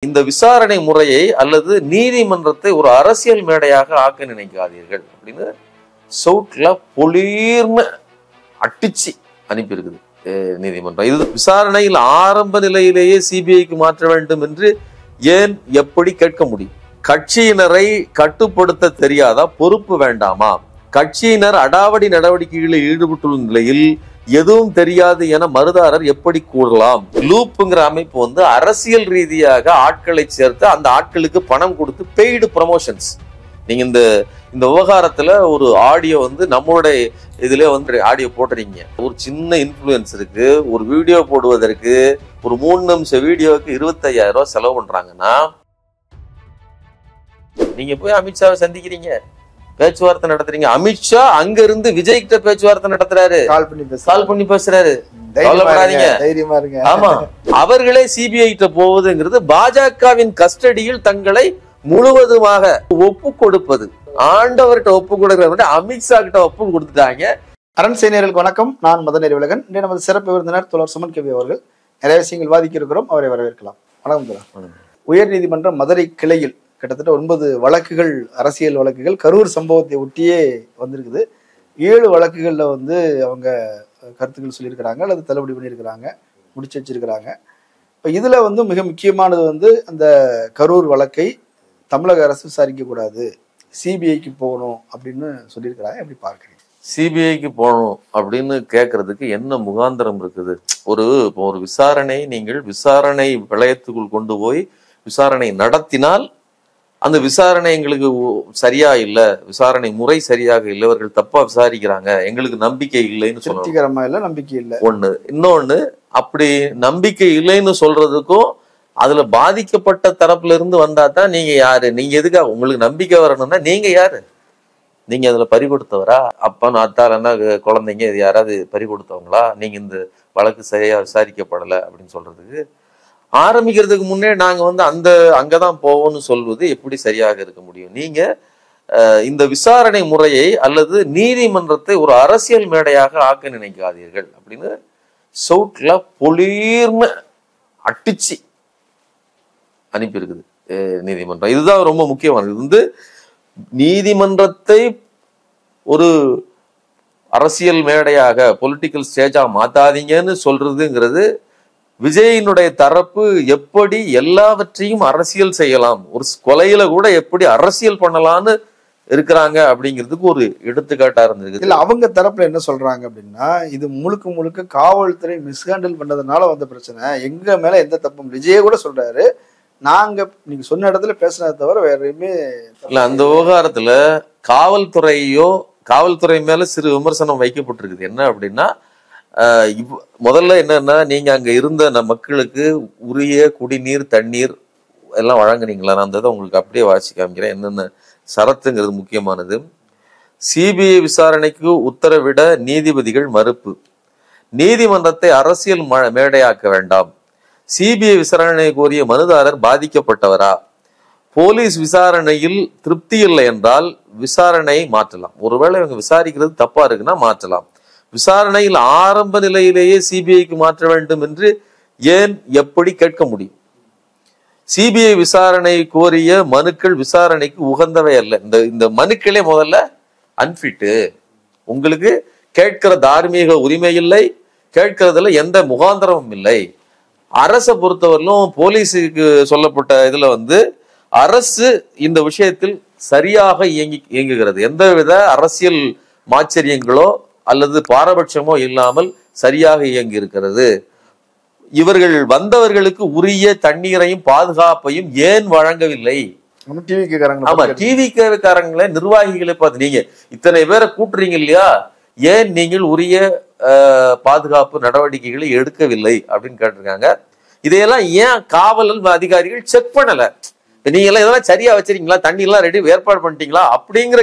இந்த விசாரணை முறையை அல்லது நீதிமன்றத்தை ஒரு அரசியல் மேடையாக ஆக்க நினைக்காதீர்கள் அப்படின்னு சவுட்ல பொலிர்னு அட்டிச்சு அனுப்பியிருக்குது நீதிமன்றம். இது விசாரணையில் ஆரம்ப நிலையிலேயே சிபிஐக்கு மாற்ற வேண்டும் என்று ஏன் எப்படி கேட்க முடியும்? கட்சியினரை கட்டுப்படுத்த தெரியாதா? பொறுப்பு வேண்டாமா? கட்சியினர் அடாவடி நடவடிக்கைகளில் ஈடுபட்டுள்ள நிலையில் எதுவும் தெரியாது என மருதாரர் எப்படி கூறலாம்? லூப்புங்கிற அமைப்பு அரசியல் ரீதியாக ஆட்களை சேர்த்து அந்த ஆட்களுக்கு பணம் கொடுத்து பெய்டு ப்ரமோஷன்ஸ். நீங்க இந்த விவகாரத்துல ஒரு ஆடியோ நம்மளுடைய இதுல ஆடியோ போடுறீங்க. ஒரு சின்ன இன்ஃபுளுன்சருக்கு ஒரு வீடியோ போடுவதற்கு ஒரு 3 நிமிஷம் வீடியோவுக்கு 25,000 ரூபாய் செலவு பண்றாங்கன்னா நீங்க போய் அமித்ஷாவை சந்திக்கிறீங்க, பேச்சுவார்த்தை நடத்துறீங்க. அமித்ஷா அங்க இருந்து விஜய் கிட்ட பேச்சுவார்த்தை நடத்துறாரு, கால் பண்ணி பேசுறாரு. ஆமா, அவர்களே சிபிஐ கிட்ட போவதுங்கிறது பாஜகவின் கஸ்டடியில் தங்களை முழுவதுமாக ஒப்பு கொடுப்பது. ஆண்டவர்கிட்ட ஒப்பு கொடுக்கிற அமித்ஷா கிட்ட ஒப்பு கொடுத்துட்டாங்க. அரண் செய்தியாளர்களுக்கு வணக்கம். நான் மதன் அறிவழகன். இன்றைய நமது சிறப்பு விருந்தினர் தோழர் சுமன் கவி அவர்கள். நிறைய விஷயங்கள் வாதிக்க இருக்கிறோம், அவரை வரவேற்கலாம். வணக்கம். உயர் நீதிமன்றம் மதுரை கிளையில் கிட்டத்தட்ட 9 வழக்குகள், அரசியல் வழக்குகள் கரூர் சம்பவத்தை ஒட்டியே வந்திருக்குது. 7 வழக்குகள்ல அவங்க கருத்துக்கள் சொல்லியிருக்கிறாங்க அல்லது தள்ளுபடி பண்ணியிருக்கிறாங்க, முடிச்சு வச்சிருக்கிறாங்க. இப்போ இதுல மிக முக்கியமானது அந்த கரூர் வழக்கை தமிழக அரசு விசாரிக்க கூடாது, சிபிஐக்கு போகணும் அப்படின்னு சொல்லியிருக்கிறாங்க. எப்படி பார்க்குறீங்க? சிபிஐக்கு போகணும் அப்படின்னு கேட்கறதுக்கு என்ன முகாந்திரம் இருக்குது? ஒரு விசாரணை, நீங்கள் விசாரணை வளையத்துக்குள் கொண்டு போய் விசாரணை நடத்தினால் அந்த விசாரணை எங்களுக்கு சரியா இல்லை, விசாரணை முறை சரியாக இல்லை, இவர்கள் தப்பா விசாரிக்கிறாங்க, எங்களுக்கு நம்பிக்கை இல்லைன்னு சொல்லுவாங்க. நம்பிக்கை இல்லை ஒண்ணு. இன்னொன்னு, அப்படி நம்பிக்கை இல்லைன்னு சொல்றதுக்கும் அதுல பாதிக்கப்பட்ட தரப்புல இருந்து வந்தா தான் நீங்க யாரு, நீங்க எதுக்காக, உங்களுக்கு நம்பிக்கை வரணும்னா நீங்க யாரு? நீங்க அதுல பறி கொடுத்தவரா? அப்பா நாத்தாலன்னா குழந்தைங்க இது யாராவது பறி கொடுத்தவங்களா? நீங்க இந்த வழக்கு சரியா விசாரிக்கப்படலை அப்படின்னு சொல்றதுக்கு ஆரம்பிக்கிறதுக்கு முன்னே நாங்க அங்கதான் போவோம்னு சொல்வது எப்படி சரியாக இருக்க முடியும்? நீங்க இந்த விசாரணை முறையை அல்லது நீதிமன்றத்தை ஒரு அரசியல் மேடையாக ஆக்க நினைக்காதீர்கள் அப்படின்னு சவுட்ல பொலிர்னு அட்டிச்சு அனுப்பியிருக்குது நீதிமன்றம். இதுதான் ரொம்ப முக்கியமானது. இது நீதிமன்றத்தை ஒரு அரசியல் மேடையாக, பொலிட்டிக்கல் ஸ்டேஜா மாத்தாதீங்கன்னு சொல்றதுங்கிறது விஜயினுடைய தரப்பு எப்படி எல்லாவற்றையும் அரசியல் செய்யலாம், ஒரு கொலையில கூட எப்படி அரசியல் பண்ணலான்னு இருக்கிறாங்க அப்படிங்கிறதுக்கு ஒரு எடுத்துக்காட்டா இருந்திருக்கு. இல்ல, அவங்க தரப்புல என்ன சொல்றாங்க அப்படின்னா, இது முழுக்க முழுக்க காவல்துறை மிஸ்ஹேண்டில் பண்ணதுனால வந்த பிரச்சனை, எங்க மேல எந்த தப்பும். விஜய கூட சொல்றாரு, நாங்க நீங்க சொன்ன இடத்துல பேசினதை தவிர வேற எதுவுமே இல்ல. அந்த விவகாரத்துல காவல்துறை மேல சிறு விமர்சனம் வைக்கப்பட்டிருக்குது. என்ன அப்படின்னா, முதல்ல என்னன்னா, நீங்க அங்க இருந்த மக்களுக்கு உரிய குடிநீர், தண்ணீர் எல்லாம் வழங்குனீங்களா? நான் அந்த உங்களுக்கு அப்படியே வாசி காமிக்கிறேன். என்னென்ன சரத்துங்கிறது முக்கியமானது. சிபிஐ விசாரணைக்கு உத்தரவிட நீதிபதிகள் மறுப்பு. நீதிமன்றத்தை அரசியல் மேடையாக்க வேண்டாம். சிபிஐ விசாரணை கோரிய மனுதாரர் பாதிக்கப்பட்டவரா? போலீஸ் விசாரணையில் திருப்தி இல்லை என்றால் விசாரணை மாற்றலாம். ஒருவேளை இவங்க விசாரிக்கிறது தப்பா இருக்குன்னா மாற்றலாம். விசாரணையில் ஆரம்ப நிலையிலேயே சிபிஐக்கு மாற்ற வேண்டும் என்று ஏன் எப்படி கேட்க முடியும்? சிபிஐ விசாரணை கோரிய மனுக்கள் விசாரணைக்கு உகந்தவை அல்ல. இந்த மனுக்களே முதல்ல அன்பிட்டு. உங்களுக்கு கேட்கிற தார்மீக உரிமை இல்லை, கேட்கறதுல எந்த முகாந்திரமும் இல்லை. அரசை பொறுத்தவரையிலும் போலீஸுக்கு சொல்லப்பட்ட இதுல அரசு இந்த விஷயத்தில் சரியாக இயங்குகிறது. எந்தவித அரசியல் மாச்சரியங்களோ அல்லது பாரபட்சமோ இல்லாமல் சரியாக இயங்கி இருக்கிறது. இவர்கள் வந்தவர்களுக்கு உரிய தண்ணீரையும் பாதுகாப்பையும் ஏன் வழங்கவில்லை? ஆமா, டிவிக்காரங்களே நிர்வாகிகளை பார்த்து நீங்க இத்தனை பேரை கூட்டுறீங்க இல்லையா, ஏன் நீங்கள் உரிய பாதுகாப்பு நடவடிக்கைகளை எடுக்கவில்லை அப்படின்னு கேட்டிருக்காங்க. இதையெல்லாம் ஏன் காவல் அதிகாரிகள் செக் பண்ணல? நீங்க எல்லாம் இதெல்லாம் சரியா வச்சிருக்கீங்களா, தண்ணி எல்லாம் ரெடி ஏற்பாடு பண்ணிட்டீங்களா அப்படிங்கிற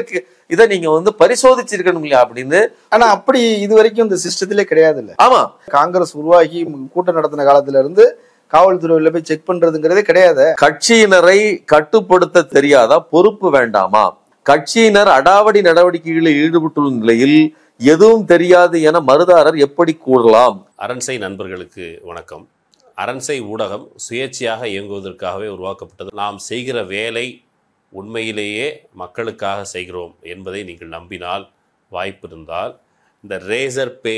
இதை நீங்க பரிசோதிச்சிருக்கணும் இல்லையா அப்படின்னு. ஆனா அப்படி இது வரைக்கும் இந்த சிஸ்டத்திலே கிடையாது இல்ல. ஆமா, காங்கிரஸ் உருவாகி கூட்டம் நடத்தின காலத்துல இருந்து காவல்துறையில போய் செக் பண்றதுங்கிறதே கிடையாது. கட்சியினரை கட்டுப்படுத்த தெரியாதா? பொறுப்பு வேண்டாமா? கட்சியினர் அடாவடி நடவடிக்கைகளில் ஈடுபட்டுள்ள நிலையில் எதுவும் தெரியாது என மருதாரர் எப்படி கூறலாம்? அரண்சை நண்பர்களுக்கு வணக்கம். அரண்சை ஊடகம் சுயேட்சையாக இயங்குவதற்காகவே உருவாக்கப்பட்டது. நாம் செய்கிற வேலை உண்மையிலேயே மக்களுக்காக செய்கிறோம் என்பதை நீங்கள் நம்பினால், வாய்ப்பு இருந்தால் இந்த ரேசர் பே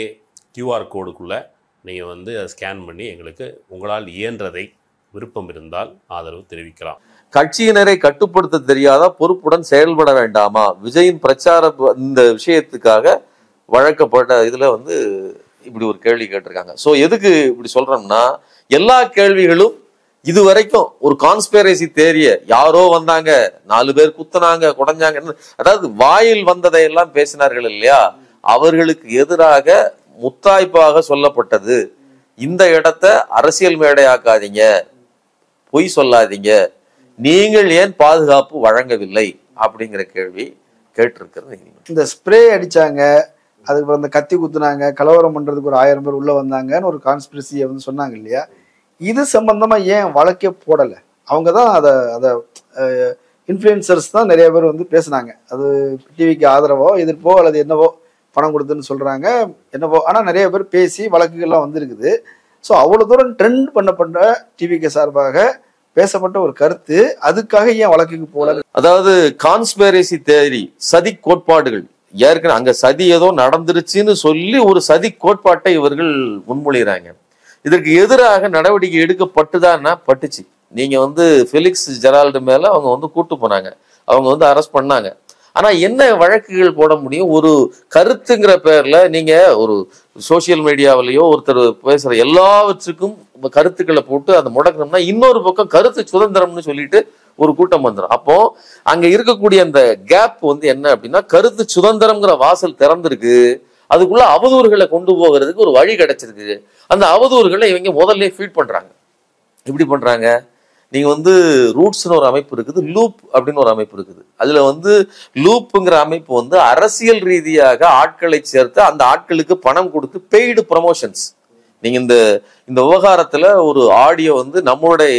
கியூஆர் கோடுக்குள்ளே நீங்கள் வந்து அதை ஸ்கேன் பண்ணி எங்களுக்கு உங்களால் இயன்றதை விருப்பம் இருந்தால் ஆதரவு தெரிவிக்கலாம். கட்சியினரை கட்டுப்படுத்த தெரியாத பொறுப்புடன் செயல்பட வேண்டாமா? விஜயின் பிரச்சார இந்த விஷயத்துக்காக வழக்கப்பட்ட இதுல வந்து இப்படி ஒரு கேள்வி கேட்டிருக்காங்க. சோ எதுக்கு இப்படி சொல்றோம்னா, எல்லா கேள்விகளும் இது வரைக்கும் ஒரு கான்ஸ்பிரசி தேரிய யாரோ வந்தாங்க, 4 பேர் குத்துனாங்க, குடஞ்சாங்க, அதாவது வாயில் வந்ததை எல்லாம் பேசினார்கள் இல்லையா, அவர்களுக்கு எதிராக முத்தாய்ப்பாக சொல்லப்பட்டது, இந்த இடத்தை அரசியல் மேடையாக்காதீங்க, பொய் சொல்லாதீங்க, நீங்கள் ஏன் பாதுகாப்பு வழங்கவில்லை அப்படிங்கிற கேள்வி கேட்டிருக்கிறது. இந்த ஸ்ப்ரே அடிச்சாங்க, அதுக்கப்புறம் இந்த கத்தி குத்துனாங்க, கலவரம் பண்றதுக்கு ஒரு 1000 பேர் உள்ள வந்தாங்கன்னு ஒரு கான்ஸ்பிரசியை வந்து சொன்னாங்க இல்லையா, இது சம்பந்தமா ஏன் வழக்கே போடல? அவங்க தான் அதை இன்ஃப்ளூயன்சர்ஸ் தான் நிறைய பேர் வந்து பேசுனாங்க. அது டிவிக்கு ஆதரவோ எதிர்ப்போ அல்லது என்னவோ பணம் கொடுத்துன்னு சொல்றாங்க என்னவோ, ஆனா நிறைய பேர் பேசி வழக்குகள்லாம் வந்திருக்குது. ஸோ அவ்வளவு தூரம் ட்ரெண்ட் பண்ணப்பட்ட டிவிக்கு சார்பாக பேசப்பட்ட ஒரு கருத்து, அதுக்காக ஏன் வழக்குக்கு போல? அதாவது கான்ஸ்பிரசி தியரி, சதி கோட்பாடுகள், ஏற்கனவே அங்க சதி ஏதோ நடந்துருச்சுன்னு சொல்லி ஒரு சதி கோட்பாட்டை இவர்கள் முன்மொழிகிறாங்க. இதற்கு எதிராக நடவடிக்கை எடுக்கப்பட்டுதான்னா பட்டுச்சு. நீங்க வந்து ஃபெலிக்ஸ் ஜெரால்டு மேல அவங்க வந்து கூட்டு போனாங்க, அவங்க வந்து அரெஸ்ட் பண்ணாங்க. ஆனா என்ன வழக்குகள் போட முடியும்? ஒரு கருத்துங்கிற பேர்ல நீங்க ஒரு சோசியல் மீடியாவிலேயோ ஒருத்தர் பேசுற எல்லாவற்றுக்கும் கருத்துக்களை போட்டு அதை முடக்கணும்னா, இன்னொரு பக்கம் கருத்து சுதந்திரம்னு சொல்லிட்டு ஒரு கூட்டம் வந்துடும். அப்போ அங்க இருக்கக்கூடிய அந்த கேப் வந்து என்ன அப்படின்னா, கருத்து சுதந்திரம்ங்கிற வாசல் திறந்திருக்கு, அதுக்குள்ள அவதூறுகளை கொண்டு போகிறதுக்கு ஒரு வழி கிடைச்சிருக்கு. அந்த அவதூறுகளை இவங்க முதல்ல ஃபீட் பண்றாங்க. எப்படி பண்றாங்க? நீங்க வந்து ரூட்ஸ்னு ஒரு அமைப்பு இருக்குது, லூப் அப்படின்னு ஒரு அமைப்பு இருக்குது. அதுல வந்து லூப்புங்கிற அமைப்பு வந்து அரசியல் ரீதியாக ஆட்களை சேர்த்து அந்த ஆட்களுக்கு பணம் கொடுத்து பெய்டு ப்ரமோஷன்ஸ். நீங்க இந்த விவகாரத்துல ஒரு ஆடியோ வந்து நம்மளுடைய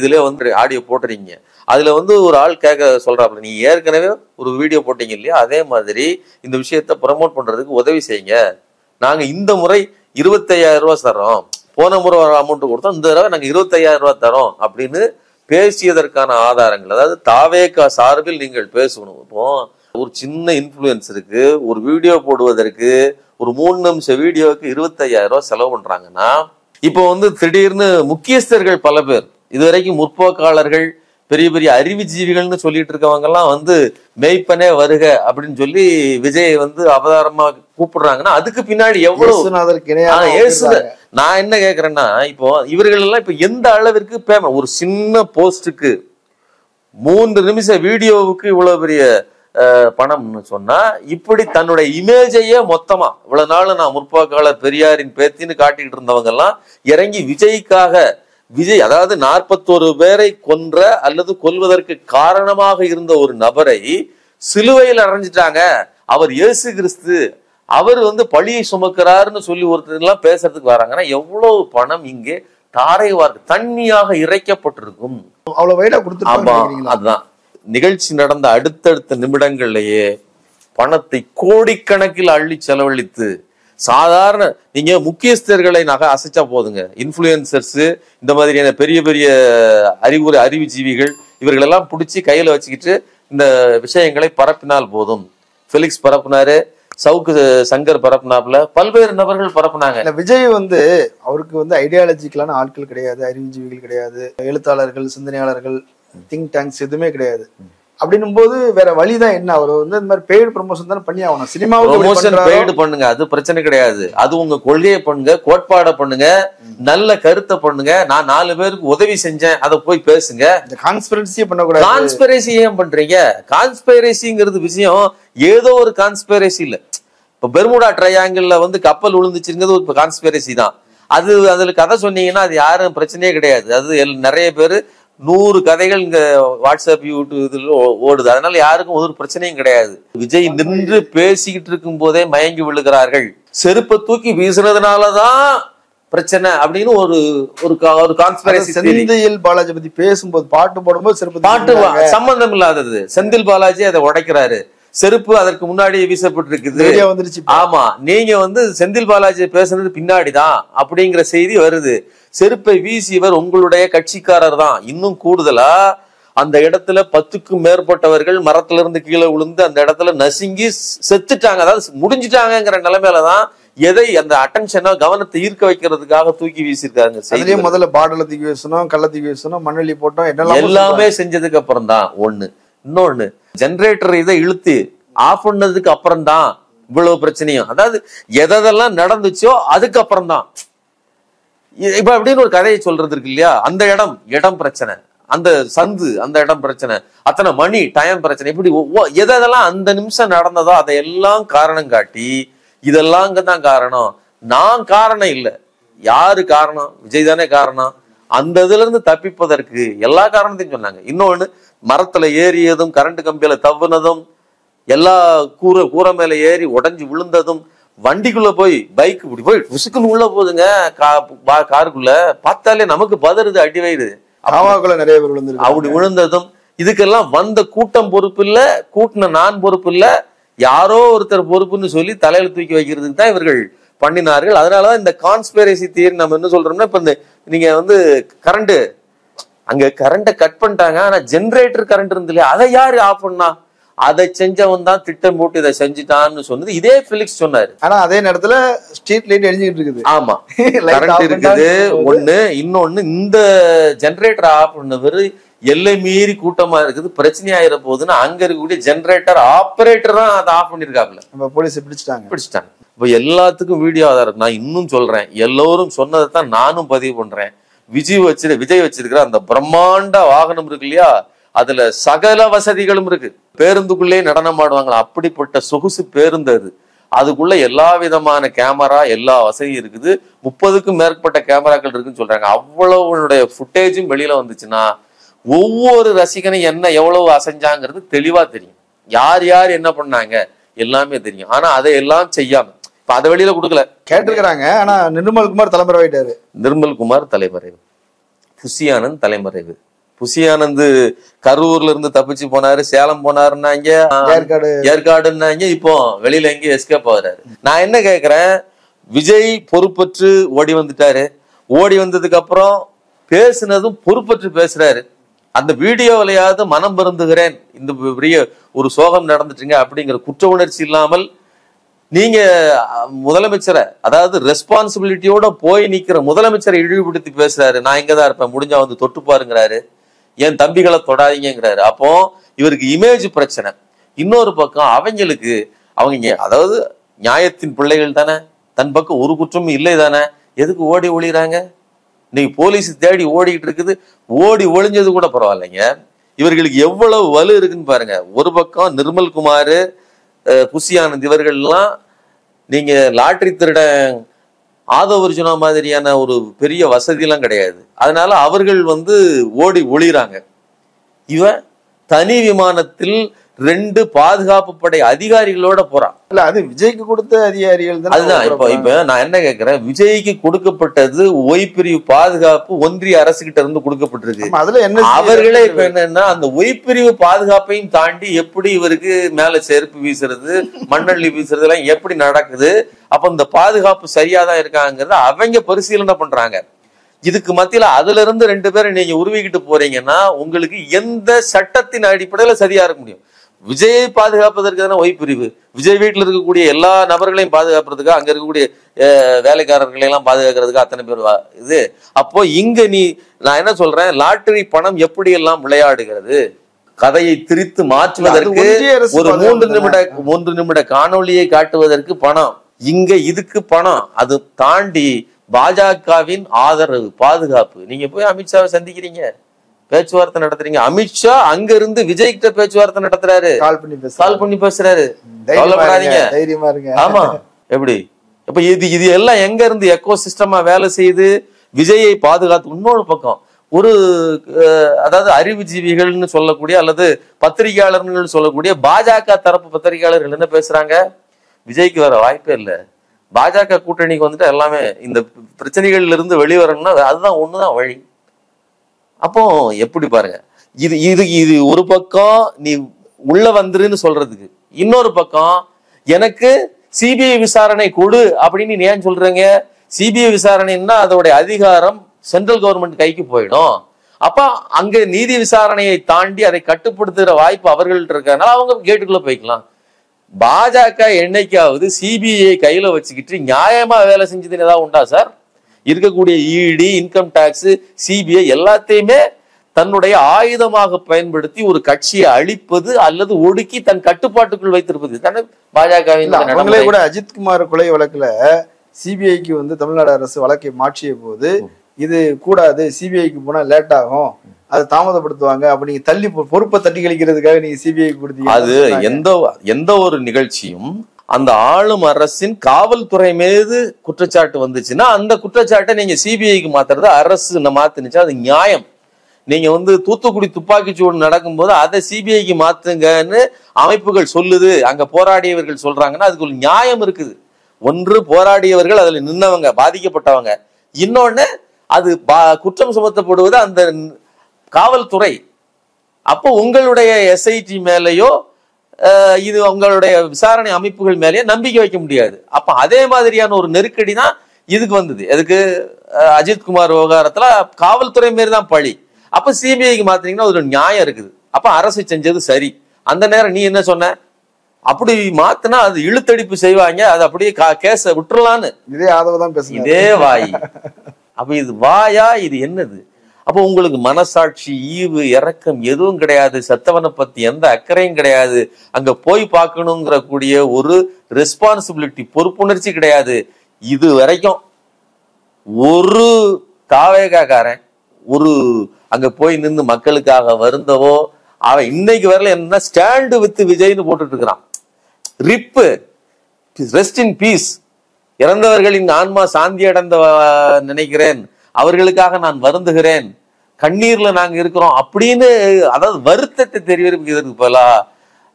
இதுல வந்து ஆடியோ போட்டுறீங்க, அதுல வந்து ஒரு ஆள் கேட்க சொல்றாப்புல, நீ ஏற்கனவே ஒரு வீடியோ போட்டீங்க இல்லையா, அதே மாதிரி இந்த விஷயத்த ப்ரமோட் பண்றதுக்கு உதவி செய்யுங்க, நாங்க இந்த முறை 25,000 ரூபாய் தரோம், போன முறை அமௌண்ட் கொடுத்தோம், இந்த தடவை நாங்க 25,000 ரூபாய் தரோம் அப்படின்னு பேசியதற்கான ஆதாரங்கள். அதாவது தாவேகா சார்பில் நீங்கள் பேசணும். இப்போ ஒரு சின்ன இன்ஃப்ளூயன்ஸருக்கு ஒரு வீடியோ போடுவதற்கு ஒரு 3 நிமிஷ வீடியோவுக்கு 25,000 ரூபாய் செலவு பண்றாங்கன்னா, இப்போ வந்து திடீர்னு முக்கியஸ்தர்கள் பல பேர், இதுவரைக்கும் முற்போக்காளர்கள், பெரிய பெரிய அறிவுஜீவிகள்னு சொல்லிட்டு இருக்கவங்க எல்லாம் வந்து மெய்ப்பனே வருக அப்படின்னு சொல்லி விஜய் வந்து அவதாரமா கூப்பிடுறாங்கன்னா, அதுக்கு பின்னாடி எவ்வளவு நான் என்ன கேக்குறேன்னா, இப்போ இவர்கள் எல்லாம் இப்ப எந்த அளவிற்கு ஒரு சின்ன போஸ்டுக்கு 3 நிமிஷ வீடியோவுக்கு இவ்வளவு பெரிய பணம்னு சொன்னா, இப்படி தன்னுடைய இமேஜையே மொத்தமா இவ்வளவு நாள் நான் முற்போக்காளர் பெரியாரின் பேத்தின்னு காட்டிக்கிட்டு இருந்தவங்க எல்லாம் இறங்கி விஜய்க்காக, விஜய் அதாவது 41 பேரை கொன்ற அல்லது கொல்வதற்கு காரணமாக இருந்த ஒரு நபரை சிலுவையில் அறைஞ்சிட்டாங்க, அவர் இயேசு கிறிஸ்து, அவர் வந்து பழியை சுமக்கிறாருன்னு சொல்லி ஒருத்தர் எல்லாம் பேசுறதுக்கு வராங்கன்னா, எவ்வளவு பணம் இங்கே தாரை வார்க்கு தண்ணியாக இறைக்கப்பட்டிருக்கும். அவ்வளவு வைடா கொடுத்துருப்பாங்க. அதுதான் நிகழ்ச்சி நடந்த அடுத்தடுத்த நிமிடங்கள்லயே பணத்தை கோடிக்கணக்கில் அள்ளி செலவழித்து, சாதாரண நீங்க முக்கியஸ்தர்களை அசைச்சா போதுங்க, இன்ஃப்ளூயன்சர்ஸ், இந்த மாதிரியான பெரிய பெரிய அறிவுஜீவிகள் இவர்கள் எல்லாம் பிடிச்சி கையில வச்சுக்கிட்டு இந்த விஷயங்களை பரப்பினால் போதும். ஃபெலிக்ஸ் பரப்புனாரு, சவுக்கு சங்கர் பரப்புனாப்புல, பல்வேறு நபர்கள் பரப்புனாங்க. விஜய் வந்து அவருக்கு வந்து ஐடியாலஜிக்கலான ஆட்கள் கிடையாது, அறிவுஜீவிகள் கிடையாது, எழுத்தாளர்கள், சிந்தனையாளர்கள், திங்க் டேங்க்ஸ் எதுவுமே கிடையாது. அப்படின்னும் போது வேற வழிதான் என்ன? அவர் வந்து இந்த மாதிரி பெய்டு ப்ரமோஷன் தானே பண்ணி ஆகணும். சினிமாவுக்கு பெய்டு பண்ணுங்க, அது பிரச்சனை கிடையாது. அது உங்க கொள்கையை பண்ணுங்க, கோட்பாடை பண்ணுங்க, நல்ல கருத்தை பண்ணுங்க. நான் 4 பேருக்கு உதவி செஞ்சேன், அதை போய் பேசுங்க. இந்த கான்ஸ்பிரசியே பண்ணக்கூடாது. கான்ஸ்பிரசி ஏன் பண்றீங்க? கான்ஸ்பிரசிங்கிறது விஷயம் ஏதோ ஒரு கான்ஸ்பிரசி இல்ல. இப்ப பெர்முடா ட்ரையாங்கிள்ல வந்து கப்பல் விழுந்துச்சுங்கிறது ஒரு கான்ஸ்பிரசி தான். அதுல கதை சொன்னீங்கன்னா அது யாரும் பிரச்சனையே கிடையாது. அது நிறைய பேரு 100 கதைகள் இங்க வாட்ஸ்அப், யூடியூப் இதுல ஓடுது. அதனால யாருக்கும் ஒரு பிரச்சனையும் கிடையாது. விஜய் நின்று பேசிக்கிட்டு இருக்கும் போதே மயங்கி விழுகிறார்கள், செருப்பை தூக்கி வீசுறதுனாலதான் பிரச்சனை அப்படின்னு ஒரு கான்ஸ்பிரசி. செந்தில் பாலாஜி பத்தி பேசும்போது பாட்டு போடும்போது செருப்பு, பாட்டு சம்பந்தம் இல்லாதது. செந்தில் பாலாஜி அதை உடைக்கிறாரு. செருப்பு அதற்கு முன்னாடியே வீசப்பட்டிருக்குது. வீடியோ வந்துருச்சு. ஆமா, நீங்க வந்து செந்தில் பாலாஜி பேசுனது பின்னாடிதான் அப்படிங்கிற செய்தி வருது. செருப்பை வீசியவர் உங்களுடைய கட்சிக்காரர் தான். இன்னும் கூடுதலா அந்த இடத்துல 10க்கும் மேற்பட்டவர்கள் மரத்துல இருந்து கீழே விழுந்து அந்த இடத்துல நசுங்கி செத்துட்டாங்க. அதாவது முடிஞ்சிட்டாங்கிற நிலைமையிலதான் எதை அந்த அட்டென்ஷனா கவனத்தை ஈர்க்க வைக்கிறதுக்காக தூக்கி வீசிருக்காங்க. அதுலயும் முதல்ல பாடல தூக்கி வீசணும், கள்ள தூக்கி வீசணும், மண்ணெல்லி போட்டோம், எல்லாமே செஞ்சதுக்கு அப்புறம் தான் ஒண்ணு. இன்னொன்னு, ஜெனரேட்டர் இதை இழுத்து ஆஃப் பண்ணதுக்கு அப்புறம் தான் இவ்வளவு பிரச்சனையும். அதாவது எதெல்லாம் நடந்துச்சோ அதுக்கப்புறம் தான் இப்ப அப்படின்னு ஒரு கதையை சொல்றது இருக்கு இல்லையா. அந்த இடம் பிரச்சனை, அந்த சந்து அந்த இடம் பிரச்சனை, அத்தனை மணி டைம் பிரச்சனை, இப்படி எதெல்லாம் அந்த நிமிஷம் நடந்ததோ அதையெல்லாம் காரணம் காட்டி இதெல்லாம் தான் காரணம். நான் காரணம் இல்லை. யாரு காரணம்? விஜய் தானே காரணம். அந்த இதுல இருந்து தப்பிப்பதற்கு எல்லா காரணத்தையும் சொன்னாங்க. இன்னொன்னு, மரத்துல ஏறியதும், கரண்ட் கம்பியில தவ்வுனதும், எல்லா கூரை மேல ஏறி உடஞ்சி விழுந்ததும், வண்டிக்குள்ள போய் பைக் இப்படி போய் உசுக்குன்னு உள்ள போகுதுங்க காருக்குள்ள, பார்த்தாலே நமக்கு பதறுது, அடி வயிறு. நிறைய பேர் விழுந்து அப்படி விழுந்ததும், இதுக்கெல்லாம் வந்த கூட்டம் பொறுப்பு இல்ல, கூட்டின நான் பொறுப்பு இல்ல, யாரோ ஒருத்தர் பொறுப்புன்னு சொல்லி தலையில தூக்கி வைக்கிறதுக்கு தான் இவர்கள் பண்ணினார்கள். அதனாலதான் இந்த கான்ஸ்பிரசி தியரி நம்ம என்ன சொல்றோம்னா, இப்ப இந்த நீங்க வந்து கரண்ட் அங்க கரண்ட கட் பண்ணிட்டாங்க, ஆனா ஜெனரேட்டர் கரண்ட் இருந்து இல்லையா, அதை யாரு ஆஃப் பண்ணா? அதை செஞ்சவன் தான் திட்டம் போட்டு இதை செஞ்சுட்டான்னு சொன்னது இதே பிலிக்ஸ் சொன்னாரு. ஆனா அதே நேரத்துல ஸ்ட்ரீட் லைட் எரிஞ்சுக்கிட்டு இருக்குது. ஆமா, கரண்ட் இருக்குது ஒண்ணு. இன்னொன்னு, இந்த ஜெனரேட்டர் ஆஃப் பண்ணவர் எல்லை மீறி கூட்டமா இருக்குது, பிரச்சனை ஆயிர போகுதுன்னு அங்க இருக்கக்கூடிய ஜெனரேட்டர் ஆபரேட்டர் தான் அதை ஆஃப் பண்ணிருக்காப்ல. நம்ம போலீஸ் பிடிச்சிட்டாங்க. இப்ப எல்லாத்துக்கும் வீடியோ ஆதாரம். நான் இன்னும் சொல்றேன், எல்லோரும் சொன்னதை தான் நானும் பதிவு பண்றேன். விஜய் வச்சிருக்கிற அந்த பிரம்மாண்ட வாகனம் இருக்கு இல்லையா, அதுல சகல வசதிகளும் இருக்கு. பேருந்துக்குள்ளே நடனம் ஆடுவாங்களா, அப்படிப்பட்ட சொகுசு பேருந்து அது. அதுக்குள்ள எல்லா விதமான கேமரா, எல்லா வசதியும் இருக்குது. 30க்கும் மேற்பட்ட கேமராக்கள் இருக்குன்னு சொல்றாங்க. அவ்வளவுடைய ஃபுட்டேஜும் வெளியில வந்துச்சுன்னா ஒவ்வொரு ரசிகனும் என்ன எவ்வளவு அசைஞ்சாங்கிறது தெளிவா தெரியும். யார் யார் என்ன பண்ணாங்க எல்லாமே தெரியும். ஆனா அதை எல்லாம் செய்யாம இப்ப அதை வெளியில கொடுக்கல, கேட்டிருக்கிறாங்க. ஆனா நிர்மல்குமார் தலைமறைவாயிட்டாரு. நிர்மல்குமார் தலைமறைவு, புஷி ஆனந்த் தலைமறைவு. புஷி ஆனந்த் கரூர்ல இருந்து தப்பிச்சு போனாரு, சேலம் போனாருன்னாங்க, ஏற்காடுன்னாங்க, இப்போ வெளியில எங்கேயும் எஸ்கேப் ஆகுறாரு. நான் என்ன கேக்குறேன், விஜய் பொறுப்பற்று ஓடி வந்துட்டாரு. ஓடி வந்ததுக்கு அப்புறம் பேசுனதும் பொறுப்பற்று பேசுறாரு. அந்த வீடியோவிலையாவது மனம் வருந்துகிறேன், இந்த பெரிய ஒரு சோகம் நடந்துட்டுங்க அப்படிங்கிற குற்ற உணர்ச்சி இல்லாமல் நீங்க முதலமைச்சரை, அதாவது ரெஸ்பான்சிபிலிட்டியோட போய் நிக்கிற முதலமைச்சரை இழிவுபடுத்தி பேசுறாரு. நான் இங்கதான் இருப்பேன், முடிஞ்சா வந்து தொட்டு பாருங்கிறாரு, என் தம்பிகளை தொடாதீங்கிறாரு. அப்போ இவருக்கு இமேஜ் பிரச்சனை. இன்னொரு பக்கம் அவங்களுக்கு அதாவது நியாயத்தின் பிள்ளைகள் தானே, தன் பக்கம் ஒரு குற்றமும் இல்லை தானே, எதுக்கு ஓடி ஒளிறாங்க? இன்னைக்கு போலீஸ் தேடி ஓடிக்கிட்டு இருக்குது. ஓடி ஒளிஞ்சது கூட பரவாயில்லைங்க, இவர்களுக்கு எவ்வளவு வலு இருக்குன்னு பாருங்க. ஒரு பக்கம் நிர்மல்குமார், புஷி ஆனந்த் இவர்கள்லாம் நீங்க லாட்டரி திருடன் ஆதவ அர்ஜுனா மாதிரியான ஒரு பெரிய வசதி எல்லாம் கிடையாது. அதனால அவர்கள் வந்து ஓடி ஒளிறாங்க. இவன் தனி விமானத்தில் 2 பாதுகாப்பு படை அதிகாரிகளோட போறான். இல்ல, அது விஜய்க்கு கொடுத்த அதிகாரிகள் தான். அதுதான் இப்ப நான் என்ன கேட்கிறேன், விஜய்க்கு கொடுக்கப்பட்டது ஒய் பிரிவு பாதுகாப்பு ஒன்றிய அரசு கிட்ட இருந்து கொடுக்கப்பட்டிருக்கு. அதுல என்ன அவர்களே இப்ப என்னன்னா, அந்த ஒய் பிரிவு பாதுகாப்பையும் தாண்டி எப்படி இவருக்கு மேல செருப்பு வீசுறது, மண்ணள்ளி வீசுறது எல்லாம் எப்படி நடக்குது? அப்ப இந்த பாதுகாப்பு சரியாதான் இருக்காங்கிறத அவங்க பரிசீலனை பண்றாங்க. இதுக்கு மத்தியில அதுல இருந்து 2 பேரும் நீங்க உருவிக்கிட்டு போறீங்கன்னா உங்களுக்கு எந்த சட்டத்தின் அடிப்படையில சரியா இருக்க முடியும்? விஜயை பாதுகாப்பதற்கு தானே ஒய் பிரிவு. விஜய் வீட்டுல இருக்கக்கூடிய எல்லா நபர்களையும் பாதுகாப்புறதுக்கு, அங்க இருக்கக்கூடிய வேலைக்காரர்களை எல்லாம் பாதுகாக்கிறதுக்கு அத்தனை பேர் இது. அப்போ இங்க நான் என்ன சொல்றேன், லாட்டரி பணம் எப்படி எல்லாம் விளையாடுகிறது, கதையை திரித்து மாற்றுவதற்கு ஒரு 3 நிமிட காணொலியை காட்டுவதற்கு பணம், இங்க இதுக்கு பணம். அது தாண்டி பாஜகவின் ஆதரவு, பாதுகாப்பு. நீங்க போய் அமித்ஷாவை சந்திக்கிறீங்க, பேச்சுவார்த்தை நடத்துறீங்க. அமித்ஷா அங்க இருந்து விஜய் கிட்ட பேச்சுவார்த்தை நடத்துறாரு, கால் பண்ணி பேசுறாரு. தைரியமா இருங்க. ஆமா, எப்படி இப்ப இது எல்லாம் எங்க இருந்து எக்கோ சிஸ்டமா வேலை செய்யுது? விஜயை பாதுகாத்து. இன்னொரு பக்கம் ஒரு அதாவது அறிவுஜீவிகள்னு சொல்லக்கூடிய அல்லது பத்திரிகையாளர்கள் சொல்லக்கூடிய பாஜக தரப்பு பத்திரிகையாளர்கள் என்ன பேசுறாங்க, விஜய்க்கு வர வாய்ப்பே இல்லை, பாஜக கூட்டணிக்கு வந்துட்டு எல்லாமே இந்த பிரச்சனைகள்ல இருந்து வெளிவரணும்னா அதுதான் ஒண்ணுதான் வழி. அப்போ எப்படி பாருங்க, இது ஒரு பக்கம் நீ உள்ள வந்துருன்னு சொல்றதுக்கு, இன்னொரு பக்கம் எனக்கு சிபிஐ விசாரணை கொடு அப்படின்னு நீ ஏன் சொல்றீங்க? சிபிஐ விசாரணைன்னா அதோடைய அதிகாரம் சென்ட்ரல் கவர்மெண்ட் கைக்கு போயிடும். அப்ப அங்க நீதி விசாரணையை தாண்டி அதை கட்டுப்படுத்துகிற வாய்ப்பு அவர்கள்ட்ட இருக்கனால அவங்க கேட்டுக்குள்ள போய்க்கலாம். பாஜக என்னைக்காவது சிபிஐ கையில வச்சுக்கிட்டு நியாயமா வேலை செஞ்சதுன்னு ஏதாவது உண்டா சார்? இருக்கக்கூடிய இடி, இன்கம் டாக்ஸ், சிபிஐ எல்லாத்தையுமே தன்னுடைய ஆயுதமாக பயன்படுத்தி ஒரு கட்சியை அழிப்பது அல்லது ஒடுக்கி தன் கட்டுப்பாட்டுக்குள் வைத்திருப்பது தானே பாஜகவின் அவங்களே கூட அஜித்குமார் கொலை வழக்குல சிபிஐக்கு வந்து தமிழ்நாடு அரசு வழக்கை மாற்றிய போது இது கூடாது, சிபிஐக்கு போனா லேட் ஆகும், அதை தாமதப்படுத்துவாங்க, அப்ப நீங்க தள்ளி பொறுப்பை தட்டி கழிக்கிறதுக்காக நீங்க சிபிஐ கொடுத்தீங்க. அது எந்த ஒரு நிகழ்ச்சியும் அந்த ஆளும் அரசின் காவல்துறை மீது குற்றச்சாட்டு வந்துச்சுன்னா அந்த குற்றச்சாட்டை நீங்க சிபிஐக்கு மாத்துறது அரசு மாத்துனுச்சா அது நியாயம். நீங்க வந்து தூத்துக்குடி துப்பாக்கி சூடு நடக்கும்போது அதை சிபிஐக்கு மாத்துங்கன்னு அமைப்புகள் சொல்லுது, அங்க போராடியவர்கள் சொல்றாங்கன்னா அதுக்கு ஒரு நியாயம் இருக்குது. ஒன்று போராடியவர்கள் அதுல நின்னவங்க, பாதிக்கப்பட்டவங்க. இன்னொன்னு அது குற்றம் சுமத்தப்படுவது அந்த காவல்துறை. அப்போ உங்களுடைய எஸ்ஐடி மேலேயோ இது உங்களுடைய விசாரணை அமைப்புகள் மேலேயோ நம்பிக்கை வைக்க முடியாது. அப்ப அதே மாதிரியான ஒரு நெருக்கடி தான் இதுக்கு வந்தது. எதுக்கு? அஜித்குமார் விவகாரத்துல காவல்துறை மாரி தான் பழி. அப்ப சிபிஐக்கு மாத்தினீங்கன்னா ஒரு நியாயம் இருக்குது. அப்ப அரசு செஞ்சது சரி. அந்த நேரம் நீ என்ன சொன்ன? அப்படி மாத்தினா அது இழுத்தடிப்பு செய்வாங்க, அது அப்படியே கேஸ விட்டுறலான்னு இதே ஆதரவு தான் பேசுங்க, இதே வாய். அப்ப இது வாயா? இது என்னது? அப்போ உங்களுக்கு மனசாட்சி, ஈவு, இரக்கம் எதுவும் கிடையாது. செத்தவனை பத்தி எந்த அக்கறையும் கிடையாது. அங்க போய் பார்க்கணுங்கிற கூடிய ஒரு ரெஸ்பான்சிபிலிட்டி, பொறுப்புணர்ச்சி கிடையாது. இது வரைக்கும் ஒரு தாவேகாரன் ஒரு அங்க போய் நின்று மக்களுக்காக வருந்தவோ அவன் இன்னைக்கு வரல. என்ன ஸ்டாண்டு வித் விஜய்னு போட்டுட்டு இருக்கிறான். ரிப்பு, ரெஸ்ட் இன் பீஸ், இறந்தவர்களின் ஆன்மா சாந்தி அடைந்த நினைக்கிறேன், அவர்களுக்காக நான் வருந்துகிறேன், கண்ணீர்ல நாங்க இருக்கிறோம் அப்படின்னு, அதாவது வருத்தத்தை தெரிவிக்கிறதுக்கு போலா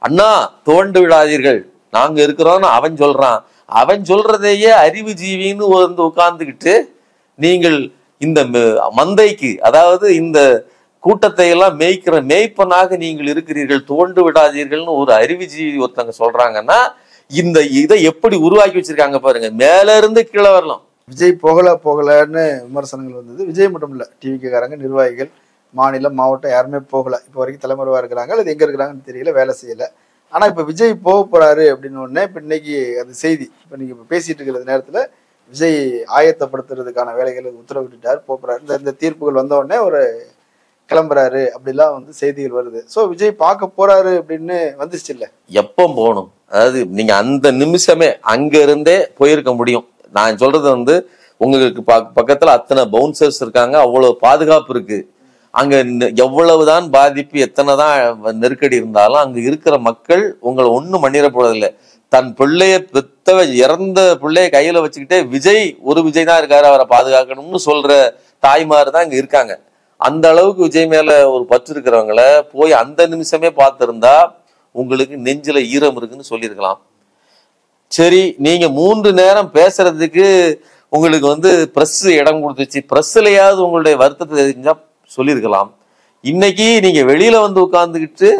அண்ணா தோண்டு விடாதீர்கள் நாங்க இருக்கிறோம்னு அவன் சொல்றான். அவன் சொல்றதையே அறிவு ஜீவின்னு வந்து உட்கார்ந்துக்கிட்டு நீங்கள் இந்த மந்தைக்கு, அதாவது இந்த கூட்டத்தை எல்லாம் மேய்க்கிற மேய்ப்பனாக நீங்கள் இருக்கிறீர்கள், தோண்டு விடாதீர்கள்னு ஒரு அறிவுஜீவி ஒருத்தங்க சொல்றாங்கன்னா இதை எப்படி உருவாக்கி வச்சிருக்காங்க பாருங்க. மேல இருந்து கீழே வரலாம். விஜய் போகலன்னு விமர்சனங்கள் வந்தது. விஜய் மட்டும் இல்ல, டிவிக்காரங்க, நிர்வாகிகள், மாநிலம், மாவட்டம் யாருமே போகல. இப்போ வரைக்கும் தலைமறைவா இருக்கிறாங்க, அது எங்க இருக்கிறாங்கன்னு தெரியல, வேலை செய்யல. ஆனா இப்ப விஜய் போக போறாரு அப்படின்னு ஒண்ணு இப்ப இன்னைக்கு அது செய்தி. இப்ப நீங்க இப்ப பேசிட்டு இருக்கிற நேரத்துல விஜய் ஆயத்தப்படுத்துறதுக்கான வேலைகளை உத்தரவிட்டுட்டார், போறாரு. இந்த தீர்ப்புகள் வந்த உடனே ஒரு கிளம்புறாரு அப்படிலாம் வந்து செய்திகள் வருது. சோ விஜய் பார்க்க போறாரு அப்படின்னு வந்துச்சு இல்ல? எப்போ போகணும்? அதாவது நீங்க அந்த நிமிஷமே அங்க இருந்தே போயிருக்க முடியும். நான் சொல்றது வந்து உங்களுக்கு பக்கத்துல அத்தனை பவுன்சர்ஸ் இருக்காங்க, அவ்வளவு பாதுகாப்பு இருக்கு. அங்க எவ்வளவுதான் பாதிப்பு, எத்தனைதான் நெருக்கடி இருந்தாலும் அங்க இருக்கிற மக்கள் உங்களை ஒண்ணும் பண்ணிட போறதில்லை. தன் பிள்ளைய பெத்தவ இறந்த பிள்ளைய கையில வச்சுக்கிட்டே விஜய் ஒரு விஜய் தான் இருக்காரு, அவரை பாதுகாக்கணும்னு சொல்ற தாய்மார் தான் இங்க இருக்காங்க. அந்த அளவுக்கு விஜய் மேல ஒரு பற்று இருக்கிறவங்கள போய் அந்த நிமிஷமே பார்த்திருந்தா உங்களுக்கு நெஞ்சில ஈரம் இருக்குன்னு சொல்லியிருக்கலாம். சரி, நீங்க 3 நேரம் பேசுறதுக்கு உங்களுக்கு வந்து பிரஸ் இடம் கொடுத்துச்சு, பிரஸ்லயாவது உங்களுடைய வருத்தத்தை தெரிஞ்சா சொல்லியிருக்கலாம். இன்னைக்கு நீங்க வெளியில வந்து உட்கார்ந்துக்கிட்டு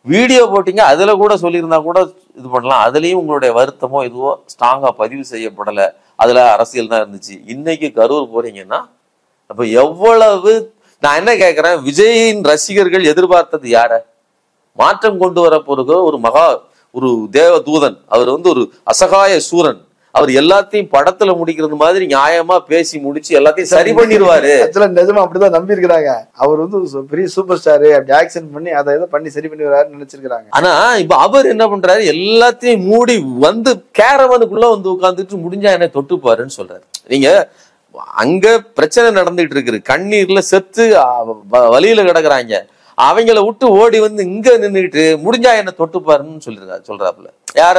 வீடியோ போட்டீங்க, அதுல கூட சொல்லியிருந்தா கூட இது பண்ணலாம். அதுலயும் உங்களுடைய வருத்தமோ இதுவோ ஸ்ட்ராங்கா பதிவு செய்யப்படலை, அதுல அரசியல் தான் இருந்துச்சு. இன்னைக்கு கரூர் போறீங்கன்னா அப்ப எவ்வளவு, நான் என்ன கேட்கிறேன், விஜயின் ரசிகர்கள் எதிர்பார்த்தது யார? மாற்றம் கொண்டு வர போற ஒரு தேவ தூதன், அவர் வந்து ஒரு அசகாய சூரன், அவர் எல்லாத்தையும் படத்துல முடிக்கிறது மாதிரி நியாயமா பேசி முடிச்சு எல்லாத்தையும் சரி பண்ணிடுவாரு. நிஜமா அப்படிதான் நம்பி இருக்கிறாங்க. அவர் வந்து பெரிய சூப்பர் ஸ்டாரு, அப்படி ஆக்சன் பண்ணி அதை இதை பண்ணி சரி பண்ணிடுவாருன்னு நினைச்சிருக்காங்க. ஆனா இப்ப அவர் என்ன பண்றாரு, எல்லாத்தையும் மூடி வந்து கேரவனுக்குள்ள வந்து உட்கார்ந்துட்டு முடிஞ்சா என்ன தொட்டுப்பாருன்னு சொல்றாரு. நீங்க அங்க பிரச்சனை நடந்துட்டு இருக்கு, கண்ணீர்ல செத்து வழியில கிடக்குறாங்க, அவங்கள விட்டு ஓடி வந்து இங்க நின்றுட்டு முடிஞ்சா என்ன தொட்டுப்பாருன்னு சொல்றாப்புல. யார?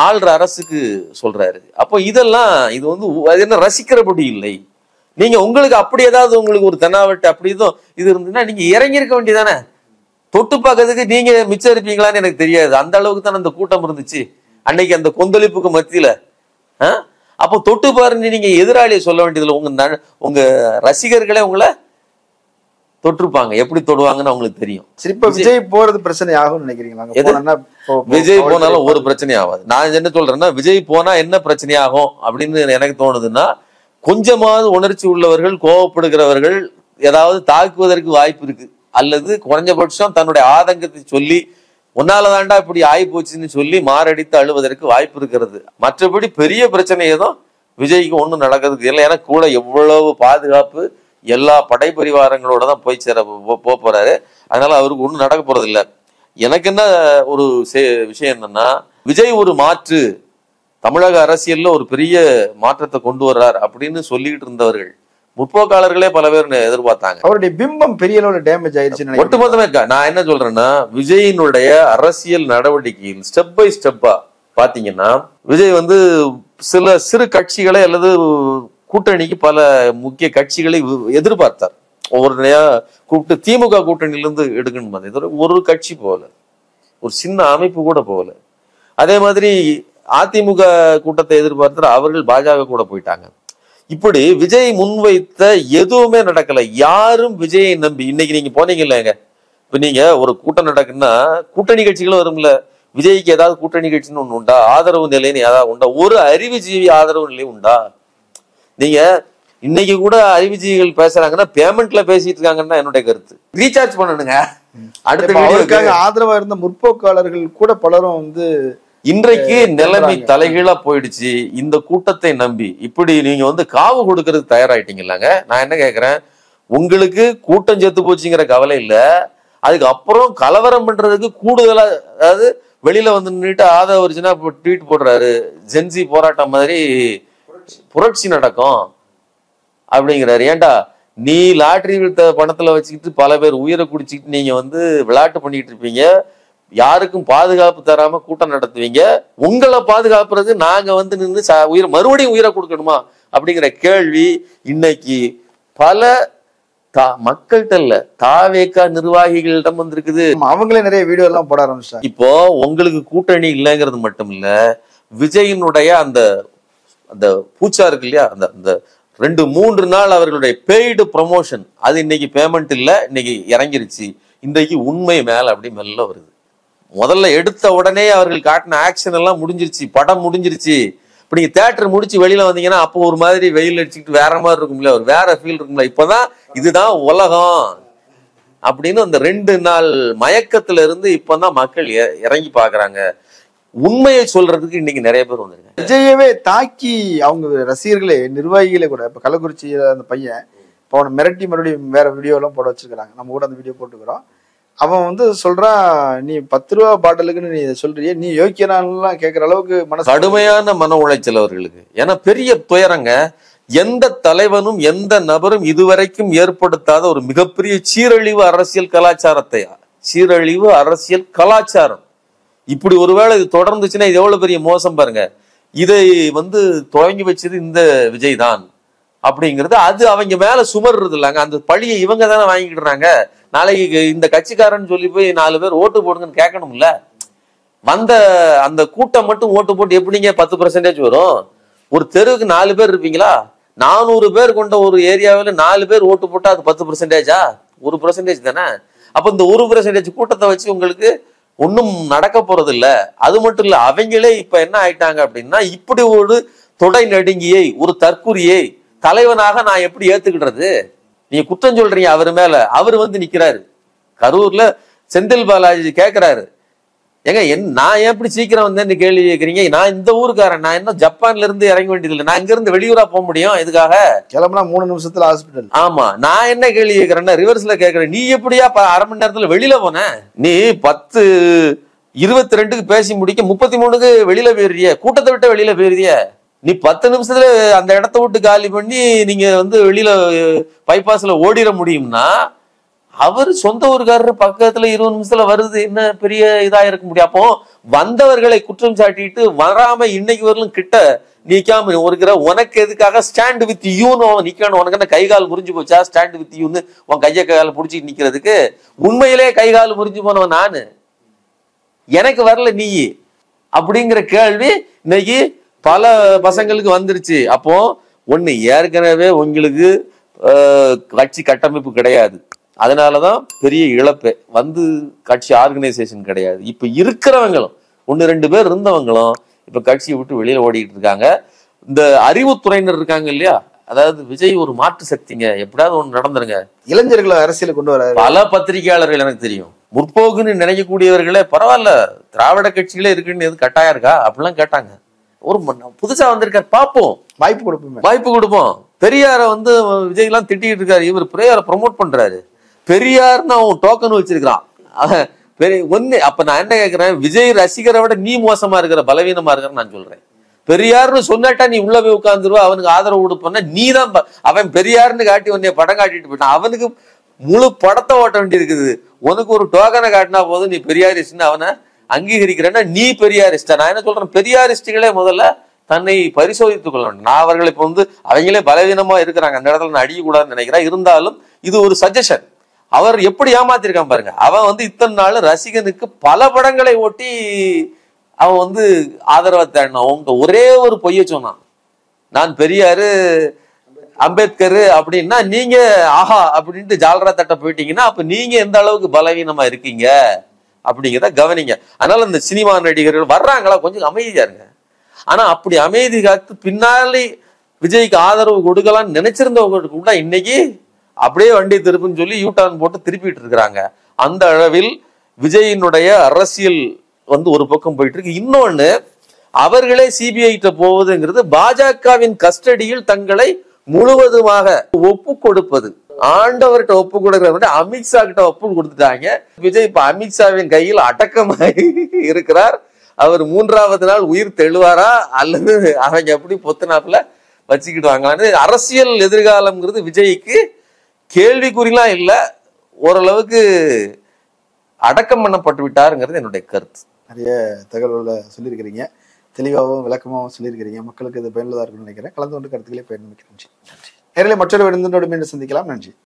ஆள்ற அரசுக்கு சொல்றாரு. அப்போ இதெல்லாம் இது வந்து என்ன ரசிக்கிறபடி இல்லை. நீங்க உங்களுக்கு அப்படி ஏதாவது உங்களுக்கு ஒரு தெனாவட்டு அப்படி இது இருந்ததுன்னா நீங்க இறங்கியிருக்க வேண்டியதானே. தொட்டு பார்க்கறதுக்கு நீங்க மிச்சம் இருப்பீங்களான்னு எனக்கு தெரியாது. அந்த அளவுக்கு தானே அந்த கூட்டம் இருந்துச்சு அன்னைக்கு அந்த கொந்தளிப்புக்கு மத்தியில. அப்போ தொட்டு பாருன்னு நீங்க எதிராளியை சொல்ல வேண்டியதில்லை. உங்க ரசிகர்களே உங்களை தொட்டிருப்பாங்க. எப்படி தொடுவாங்கன்னு அவங்களுக்கு தெரியும். சரி, இப்ப விஜய் போறது பிரச்சனை ஆகும்னு நினைக்கிறீங்களா? விஜய் போனாலும் ஒரு பிரச்சனையும் ஆகாது. நான் என்ன சொல்றேன்னா, விஜய் போனா என்ன பிரச்சனை ஆகும் அப்படின்னு எனக்கு தோணுதுன்னா, கொஞ்சமாவது உணர்ச்சி உள்ளவர்கள், கோவப்படுகிறவர்கள் ஏதாவது தாக்குவதற்கு வாய்ப்பு இருக்கு. அல்லது குறைஞ்சபட்சம் தன்னுடைய ஆதங்கத்தை சொல்லி உன்னாலதாண்டா இப்படி ஆகி போச்சுன்னு சொல்லி மாரடித்து அழுவதற்கு வாய்ப்பு இருக்கிறது. மற்றபடி பெரிய பிரச்சனை ஏதோ விஜய்க்கு ஒன்றும் நடக்கிறதுக்கு இல்லை. ஏன்னா கூட எவ்வளவு பாதுகாப்பு, எல்லா படைப்பரிவாரங்களோட தான் போய் சேர போறாரு. அதனால அவருக்கு ஒன்றும் நடக்க போறது இல்லை. எனக்கு என்ன ஒரு விஷயம் என்னன்னா, விஜய் ஒரு மாற்று, தமிழக அரசியல்ல ஒரு பெரிய மாற்றத்தை கொண்டு வர்றார் அப்படின்னு சொல்லிட்டு இருந்தவர்கள் முற்போக்காளர்களே பல பேர் எதிர்பார்த்தாங்க. அவருடைய பிம்பம் பெரிய அளவுல டேமேஜ் ஆயிடுச்சு. ஒட்டுமொத்தமே நான் என்ன சொல்றேன்னா, விஜயினுடைய அரசியல் நடவடிக்கையில் ஸ்டெப் பை ஸ்டெப்பா பாத்தீங்கன்னா, விஜய் வந்து சில சிறு கட்சிகளை அல்லது கூட்டணிக்கு பல முக்கிய கட்சிகளை எதிர்பார்த்தார். ஒவ்வொருனையா கூப்பிட்டு திமுக கூட்டணியிலிருந்து எடுக்கணும். ஒரு கட்சி போல, ஒரு சின்ன அமைப்பு கூட போல. அதே மாதிரி அதிமுக கூட்டத்தை எதிர்பார்த்தார், அவர்கள் பாஜக கூட போயிட்டாங்க. இப்படி விஜய் முன்வைத்த எதுவுமே நடக்கல. யாரும் விஜயை நம்பி இன்னைக்கு நீங்க போனீங்கல்ல, இப்ப நீங்க ஒரு கூட்டம் நடக்குன்னா கூட்டணி கட்சிகளும் வரும்ல. விஜய்க்கு ஏதாவது கூட்டணி கட்சின்னு ஒண்ணு உண்டா? ஆதரவு நிலைன்னு ஏதாவது உண்டா? ஒரு அறிவுஜீவி ஆதரவு நிலை உண்டா? நீங்க இன்னைக்கு கூட அறிவுஜீவிகள் பேசுறாங்கன்னா பேமெண்ட்ல பேசிட்டு இருக்காங்கன்னா என்னுடைய கருத்து. ரீசார்ஜ் பண்ணணுங்க. அடுத்த ஆதரவா இருந்த முற்போக்காளர்கள் கூட பலரும் வந்து இன்றைக்கு நிலைமை தலைகீழா போயிடுச்சு. இந்த கூட்டத்தை நம்பி இப்படி நீங்க வந்து காவு கொடுக்கறதுக்கு தயாராயிட்டீங்கல்லாங்க. நான் என்ன கேக்குறேன், உங்களுக்கு கூட்டம் செத்து போச்சுங்கிற கவலை இல்ல, அதுக்கு அப்புறம் கலவரம் பண்றதுக்கு கூடுதலா, அதாவது வெளியில வந்து நின்றுட்டு ஆதரவு வருச்சுன்னா ட்வீட் போடுறாரு, ஜென்சி போராட்டம் மாதிரி புரட்சி நடக்கும் அப்படிங்கிறாரு. ஏன்டா நீ லாட்டரி வித்த பணத்துல வச்சுக்கிட்டு பல பேர் உயிரை குடிச்சுக்கிட்டு நீங்க வந்து விளையாட்டு பண்ணிட்டு இருப்பீங்க, யாருக்கும் பாதுகாப்பு தராம கூட்டம் நடத்துவீங்க. உங்களை பாதுகாப்புறது நாங்க வந்து நின்று உயிர் மறுபடியும் உயிரை கொடுக்கணுமா அப்படிங்கிற கேள்வி இன்னைக்கு பல மக்கள்கிட்ட இல்ல, தாவேகா நிர்வாகிகளிடம் வந்திருக்குது. அவங்களே நிறைய வீடியோ எல்லாம் போட ஆரம்பிச்சாங்க. இப்போ உங்களுக்கு கூட்டணி இல்லைங்கிறது மட்டும் இல்ல, விஜயினுடைய அந்த அந்த பூச்சா இருக்கு இல்லையா, அந்த அந்த 2-3 நாள் அவர்களுடைய பெய்டு ப்ரமோஷன், அது இன்னைக்கு பேமெண்ட் இல்ல, இன்னைக்கு இறங்கிருச்சு. இன்றைக்கு உண்மை மேல அப்படி மெல்ல வருது. முதல்ல எடுத்த உடனே அவர்கள் காட்டின ஆக்ஷன் எல்லாம் முடிஞ்சிருச்சு, படம் முடிஞ்சிருச்சு. இப்ப நீங்க தியேட்டர் முடிச்சு வெளியில வந்தீங்கன்னா அப்போ ஒரு மாதிரி வெயில் அடிச்சுக்கிட்டு வேற மாதிரி இருக்கும்ல, ஒரு வேற ஃபீல் இருக்கும்ல. இப்பதான் இதுதான் உலகம் அப்படின்னு அந்த 2 நாள் மயக்கத்துல இருந்து இப்பதான் மக்கள் இறங்கி பாக்குறாங்க. உண்மையை சொல்றதுக்கு இன்னைக்கு நிறைய பேர் வந்திருக்காங்க. விஜயவே தாக்கி அவங்க ரசிகர்களே, நிர்வாகிகளே கூட, இப்ப கள்ளக்குறிச்சி அந்த பையன் இப்போ அவனை மிரட்டி மறுபடியும் வேற வீடியோ எல்லாம் போட வச்சிருக்காங்க. நம்ம கூட அந்த வீடியோ போட்டுக்கிறோம். அவன் வந்து சொல்றான், நீ 10 ரூபா பாட்டிலுக்குன்னு நீ சொல்றிய, நீ யோக்கியனான்லாம் கேட்கிற அளவுக்கு மனசு கடுமையான மன உளைச்சல் அவர்களுக்கு. ஏன்னா பெரிய துயரங்க. எந்த தலைவனும் எந்த நபரும் இதுவரைக்கும் ஏற்படுத்தாத ஒரு மிகப்பெரிய சீரழிவு அரசியல் கலாச்சாரத்தை, சீரழிவு அரசியல் கலாச்சாரம். இப்படி ஒருவேளை இது தொடர்ந்துச்சுன்னா இது எவ்வளவு பெரிய மோசம் பாருங்க. இதை வந்து தொடங்கி வச்சது இந்த விஜய் தான் அப்படிங்கிறது அது அவங்க மேல சுமர்றது இல்லைங்க. அந்த பழியை இவங்க தானே வாங்கிக்கிடுறாங்க. நாளைக்கு இந்த கட்சிக்காரன்னு சொல்லி போய் 4 பேர் ஓட்டு போடுங்கன்னு கேட்கணும்ல. வந்த அந்த கூட்டம் மட்டும் ஓட்டு போட்டு எப்படிங்க 10% வரும்? ஒரு தெருவுக்கு 4 பேர் இருப்பீங்களா? 400 பேர் கொண்ட ஒரு ஏரியாவில் 4 பேர் ஓட்டு போட்டா அது 10%? 1% தானே. அப்ப இந்த 1% கூட்டத்தை வச்சு உங்களுக்கு ஒன்னும் நடக்க போறது இல்ல. அது மட்டும் இல்ல, அவங்களே இப்ப என்ன ஆயிட்டாங்க அப்படின்னா, இப்படி ஒரு தொடை நடுங்கியை, ஒரு தற்குறியை தலைவனாக நான் எப்படி ஏத்துக்கிடுறது? நீங்க குற்றம் சொல்றீங்க அவரு மேல, அவரு வந்து நிக்கிறாரு கரூர்ல. செந்தில் பாலாஜி கேக்குறாரு, ஏங்க நான் எப்படி சீக்கிரம் வந்தேன்னு கேள்வி கேட்கறீங்க. நான் இந்த ஊருக்காரன், நான் என்ன ஜப்பான்ல இருந்து இறங்க வேண்டியது இல்லை, நான் இங்க இருந்து வெளியூரா போக முடியும். இதுக்காக கிளம்புனா 3 நிமிஷத்துல ஹாஸ்பிட்டல். ஆமா, நான் என்ன கேள்வி கேட்கறேன்னா ரிவர்ஸ்ல கேட்கறேன், நீ எப்படியா 1/2 மணி நேரத்துல வெளியில போன? நீ 10:22க்கு பேசி முடிக்க 33க்கு வெளியில போயிடுறிய, கூட்டத்தை விட்டு வெளியில போயிடுறிய. நீ 10 நிமிஷத்துல அந்த இடத்த விட்டு காலி பண்ணி நீங்க வந்து வெளியில பைபாஸ்ல ஓடிட முடியும்னா, அவர் சொந்த ஊருக்காரரு பக்கத்துல 20 நிமிஷத்துல வருது, என்ன பெரிய இதா இருக்க முடியும்? அப்போ வந்தவர்களை குற்றம் சாட்டிட்டு வராம இன்னைக்கு வரலும் கிட்ட நிக்காம இருக்கிற உனக்கு எதுக்காக ஸ்டாண்ட் வித் யூன்னு நிக்கணும்? உனக்கு என்ன கை கால் முறிஞ்சு போச்சா? ஸ்டாண்ட் வித் யூன்னு உன் கையை கைகால புடிச்சிட்டு நிக்கிறதுக்கு? உண்மையிலே கை கால் முறிஞ்சு போனவன் நானு, எனக்கு வரல நீ அப்படிங்கிற கேள்வி இன்னைக்கு பல பசங்களுக்கு வந்துருச்சு. அப்போ ஒண்ணு, ஏற்கனவே உங்களுக்கு கட்சி கட்டமைப்பு கிடையாது. அதனாலதான் பெரிய இழப்பே வந்து கட்சி ஆர்கனைசேஷன் கிடையாது. இப்ப இருக்கிறவங்களும் 1-2 பேர் இருந்தவங்களும் இப்ப கட்சியை விட்டு வெளியில ஓடிட்டு இருக்காங்க. இந்த அறிவுத்துறையினர் இருக்காங்க இல்லையா, அதாவது விஜய் ஒரு மாற்று சக்திங்க, எப்படியாவது ஒண்ணு நடந்துருங்க. இளைஞர்களை அரசியல் கொண்டு வர பல பத்திரிகையாளர்கள் எனக்கு தெரியும், முற்போக்குன்னு நினைக்கக்கூடியவர்களே பரவாயில்ல திராவிட கட்சிகளே இருக்குன்னு எது கட்டாயம் இருக்கா அப்படிலாம் கேட்டாங்க. ஒரு புதுசா வந்திருக்காரு பார்ப்போம், வாய்ப்பு கொடுப்போம். பெரியார வந்து விஜய் எல்லாம் திட்டிட்டு இருக்காரு, இவர் பெரியார ப்ரொமோட் பண்றாரு. பெரியார்னு அவன் டோக்கன் வச்சிருக்கான். அப்ப நான் என்ன கேட்கிறேன், விஜய் ரசிகரை விட நீ மோசமா இருக்கிற, பலவீனமா இருக்கிற நான் சொல்றேன். பெரியார்னு சொன்னாட்டா நீ உள்ள போய் உட்கார்ந்துருவா, அவனுக்கு ஆதரவு கொடுப்பா. நீ தான் அவன் பெரியார்னு காட்டி உன்னைய படம் காட்டிட்டு போயிட்டான், அவனுக்கு முழு படத்தை ஓட்ட வேண்டி இருக்குது. உனக்கு ஒரு டோக்கனை காட்டினா போதும் நீ பெரியாரிஸ்ட்னு அவனை அங்கீகரிக்கிறேன்னா நீ பெரியாரிஸ்டா? நான் என்ன சொல்றேன், பெரியாரிஸ்டுகளே முதல்ல தன்னை பரிசோதித்துக் கொள்ள வேண்டும். நான் அவர்கள் இப்ப வந்து அவங்களே பலவீனமா இருக்கிறாங்க, அந்த இடத்துல நான் அடிக்கக்கூடாதுன்னு நினைக்கிறேன். இருந்தாலும் இது ஒரு சஜஷன். அவர் எப்படி ஏமாத்திருக்கான் பாருங்க. அவன் வந்து இத்தனை நாள் ரசிகனுக்கு பல படங்களை ஓட்டி அவன் வந்து ஆதரவை தேடினான். அவங்க ஒரே ஒரு பொய்ய சொன்னான், நான் பெரியாரு அம்பேத்கர் அப்படின்னா நீங்க ஆஹா அப்படின்ட்டு ஜாலரா தட்ட போயிட்டீங்கன்னா அப்ப நீங்க எந்த அளவுக்கு பலவீனமா இருக்கீங்க அப்படிங்கிறத கவனிங்க. அதனால இந்த சினிமா நடிகர்கள் வர்றாங்களா கொஞ்சம் அமைதியா இருங்க. ஆனா அப்படி அமைதி காத்து பின்னாலே விஜய்க்கு ஆதரவு கொடுக்கலாம்னு நினைச்சிருந்தவங்க கூட இன்னைக்கு அப்படியே வண்டி திருப்புன்னு சொல்லி யூ-டர்ன் போட்டு திருப்பிட்டு இருக்கிறாங்க. அந்த அளவில் விஜயினுடைய அரசியல் வந்து ஒரு பக்கம் போயிட்டு இருக்கு. இன்னொன்னு, அவர்களே சிபிஐ போவதுங்கிறது பாஜகவின் கஸ்டடியில் தங்களை முழுவதுமாக ஒப்பு கொடுப்பது. ஆண்டவர்கிட்ட ஒப்பு கொடுக்கிற அமித்ஷா கிட்ட ஒப்பு கொடுத்துட்டாங்க. விஜய் இப்ப அமித்ஷாவின் கையில் அடக்கமாகி இருக்கிறார். அவர் 3வது நாள் உயிர் தெழுவாரா அல்லது அவங்க எப்படி பொத்துனாப்புல வச்சுக்கிடுவாங்களான்னு அரசியல் எதிர்காலம்ங்கிறது விஜய்க்கு கேள்விக்குறிலாம் இல்ல, ஓரளவுக்கு அடக்கம் பண்ணப்பட்டு விட்டாருங்கிறது என்னுடைய கருத்து. நிறைய தகவல்களை சொல்லியிருக்கிறீங்க, தெளிவாகவும் விளக்கமாகவும் சொல்லியிருக்கிறீங்க. மக்களுக்கு இது பயனுள்ளதாக இருக்குன்னு நினைக்கிறேன். கலந்து கொண்டு கருத்துக்களை பயன்படுத்தி நன்றி. நேரில் மற்றொரு விருந்தினோடு மீண்டும் சந்திக்கலாம். நன்றி.